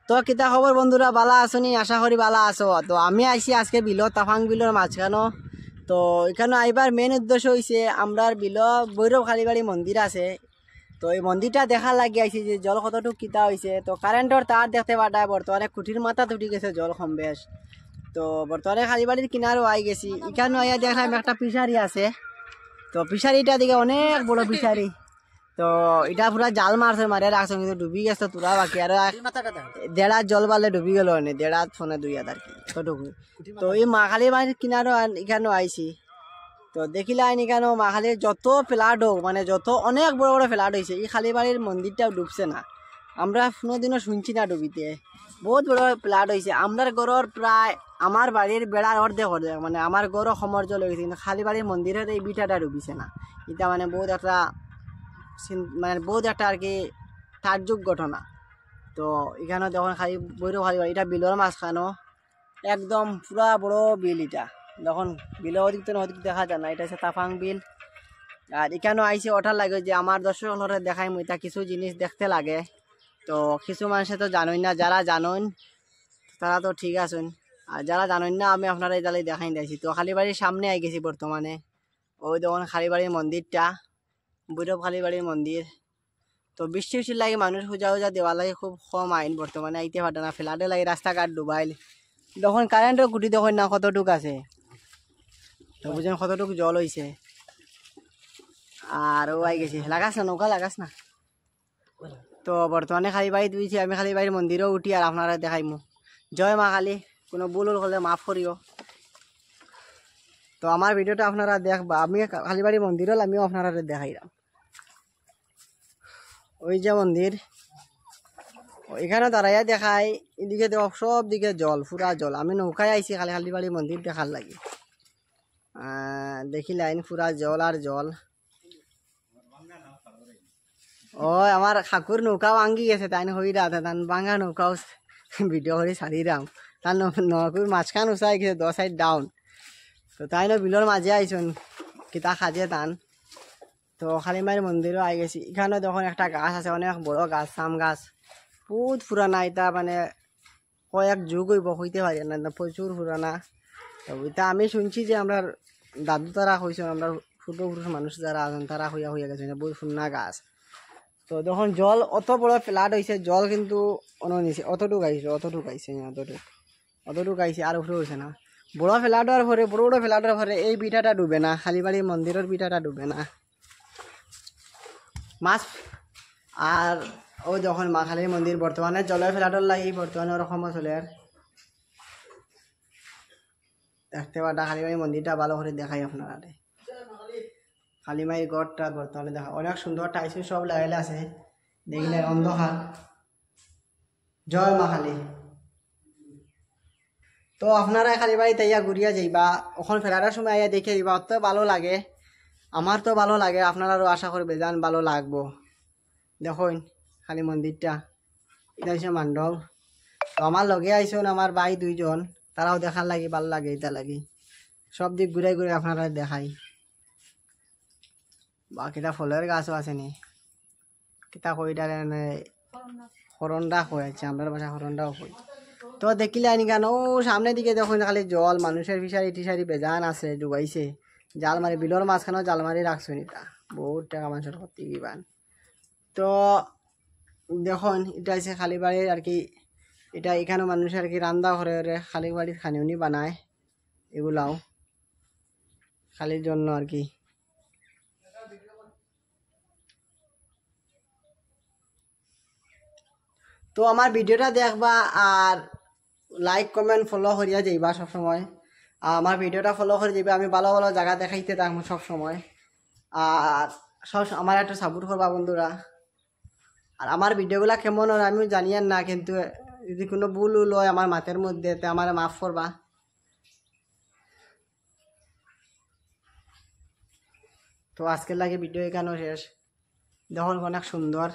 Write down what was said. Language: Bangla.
তো কিতা খবর বন্ধুরা, বালা আসনি? আশা করি বালা আছো। তো আমি আইছি আজকে বিলত, তাফাং বিলের মাঝখানো। তো এখানে আইবার মেন উদ্দেশ্য হয়েছে আমরা বিল ভৈরব কালীবাড়ি মন্দির আছে। তো এই মন্দিরটা দেখার লাগি আইছি যে জল কতটুকু কিতা হয়েছে। তো কারেন্টর তার দেখতে পাঠায় বর্তমানে খুঁটির মাথা তুটি গেছে জল কম বেশ। তো বর্তমানে কালীবাড়ির কিনারও আই গেছি। এখানে আইয়া দেখলাম একটা ফিশারি আছে। তো ফিশারিটা দিকে অনেক বড় ফিশারি। তো এটা পুরা জাল মারছে, মারে রাখছে, কিন্তু ডুবি গেছে তোরা বাকি আর দেড়া জল বালে ডুবি গেল, দেড়া ফোনে 2 হাত আর কি কতটুকু। তো এই মাখালি বাড়ির কিনারও এখানেও আইছি। তো দেখিলা এখানেও মাখালির যত ফ্ল্যাট হোক, মানে যত অনেক বড় বড় ফ্ল্যাট হয়েছে, এই খালি বাড়ির মন্দিরটাও ডুবছে না। আমরা কোনোদিনও শুনছি না ডুবিতে। বহুত বড় ফ্ল্যাট হয়েছে। আমার ঘরের প্রায় আমার বাড়ির বেড়ার অর্ধেক অর্ধেক, মানে আমার ঘরও সমর জল হয়ে গেছে, কিন্তু খালি বাড়ির মন্দিরের এই বিটাটা ডুবিছে না। এটা মানে বহুত একটা মানে বহুত একটা আর কি তাজ্জব ঘটনা। তো এখানে যখন খালি বৈরব খালি এটা বিলের মাঝখানো একদম পুরা বড় বিল। এটা যখন বিলের অধিক অধিক দেখা যায় না, এটা হচ্ছে তাফাং বিল। আর এখানেও আইসে ওঠার লাগে যে আমার দর্শকরা দেখাই এটা কিছু জিনিস দেখতে লাগে। তো কিছু মানুষে তো জানোই না, যারা জানোন তারা তো ঠিক আছেন, আর যারা জানোই না আমি আপনারা এই দেখাই দিয়েছি। তো খালিবাড়ির সামনে আই গেছি বর্তমানে। ওই দেখুন খালিবাড়ির মন্দিরটা, ভৈরব কালীবাড়ির মন্দির। তো বৃষ্টি বৃষ্টির লাগে মানুষ পূজা উজা দেওয়ার লাগে খুব কম আইন বর্তমানে আইতে পারে না, ফ্ল্যাটে লাগে রাস্তাঘাট ডুবাইল। তখন কারেন্টের গুটি দেখুন না কতটুক আছে, তো বুঝেন কতটুকু জল হয়েছে। আর ও আই গেছে, লাগাস না নৌকা লাগাস না। তো বর্তমানে খালিবাড়ি দিয়েছি আমি, খালিবাড়ির মন্দিরও উঠি আর আপনারা দেখাইমু। জয় মা কালী, কোনো ভুল হলে মাফ করিও। তো আমার ভিডিওটা আপনারা দেখবা, আমি খালিবাড়ি মন্দিরও আমিও আপনারা দেখাইলাম। ওই যে মন্দির, এখানে দাঁড়াইয়া দেখাই, এদিকে দেখ সব দিকে জল, পুরা জল। আমি নৌকায় আইছি খালি কালীবাড়ি মন্দির দেখার লাগে। দেখি লাইন পুরা জল আর জল। ও আমার খাকুর নৌকাও আঙ্গি গেছে, তাই হই রাত তান বাঙ্গা নৌকাও ভিডিও করে ছাড়িলাম। তার নৌকুর মাঝখান উচাই গেছে 10 সাইড ডাউন। তো তাই বিলর মাঝে আইসুন কিতা খাজে টান। তো কালীবাড়ি মন্দিরও আই গেছি। এখানে যখন একটা গাছ আছে, অনেক বড় গাছ, সাম গাছ, বহুত পুরানা। এটা মানে কয়েক যুগ হইব, হইতে পারি না, প্রচুর পুরানা। তো এটা আমি শুনছি যে আমরা দাদু তারা হয়েছেন, আমরা পূর্বপুরুষ মানুষ যারা আছেন তারা হইয়া গেছে, বহুত পুরানা গাছ। তো যখন জল অত বড় ফ্ল্যাট হয়েছে, জল কিন্তু অননিছে অতটুকু আইছে, অতটুকু আইছে আর উপরে হয়েছে না। বড় ফ্ল্যাটের পরে, বড় বড় ফ্ল্যাটের পরে এই বিটাটা ডুবে না, কালীবাড়ি মন্দিরের বিটাটা ডুবে না। মাছ আর ও যখন মা কালীর মন্দির বর্তমানে জলের ফ্ল্যাটের লাগে, বর্তমানে ওরকম চলে। আর দেখতে পাটা কালীবাড়ি মন্দিরটা ভালো করে দেখাই আপনারা। কালীমাই গড়টা বর্তমানে দেখা অনেক সুন্দর, টাইসি সব লাগাইলে আছে, দেখলে অন্ধকার। জয় মা কালী। তো আপনারা কালীবাড়িতে ইয়া ঘুরিয়া যাইবা, ওখানে ফেরার সময় আইয়া দেখে যাইবা, অত ভালো লাগে। আমার তো ভালো লাগে, আপনারাও আশা করবে যান ভালো লাগবো। দেখুন কালী মন্দিরটা, এটা হচ্ছে মান্ডব। তো আমার লগে আইসুন আমার ভাই 2 জন, তারাও দেখার লাগি ভালো লাগে। এটা লাগি সব দিক ঘুরে ঘুরে আপনারা দেখাই। বা কিতা ফলের গাছও আছে নি, কিতা কইটা হরন্ডা হয়েছে, আমরা বাসা হরন্ডাও কই। তো দেখিলে আনি কেন ও সামনের দিকে দেখুন খালি জল, মানুষের ফিসারি টিসারি বেজান আছে, ডুবাইছে জাল মারি, বিলর মাঝখানেও জাল মারি রাখছেন। এটা বহুত টাকা মানুষের ক্ষতি দিবান। তো দেখুন এটা হচ্ছে কালীবাড়ির আর কি, এটা এখানে মানুষের আর কি রান্না ঘরে কালীবাড়ির খানিউনি বানায়, এগুলাও খালির জন্য আর কি। তো আমার ভিডিওটা দেখবা আর লাইক কমেন্ট ফলো করিয়া যাইবা সবসময়। আমার ভিডিওটা ফলো করে যাইবা, আমি ভালো ভালো জায়গা দেখাইতে থাকবো সবসময়। আর সব আমার একটু সাপোর্ট করবা বন্ধুরা। আর আমার ভিডিওগুলা কেমন হয় আমি জানিয়েন না, কিন্তু যদি কোনো ভুল হয় আমার মাথের মধ্যে, তো আমার মাফ করবা। তো আজকের লাগে ভিডিও এখানেও শেষ। দেখুন অনেক সুন্দর।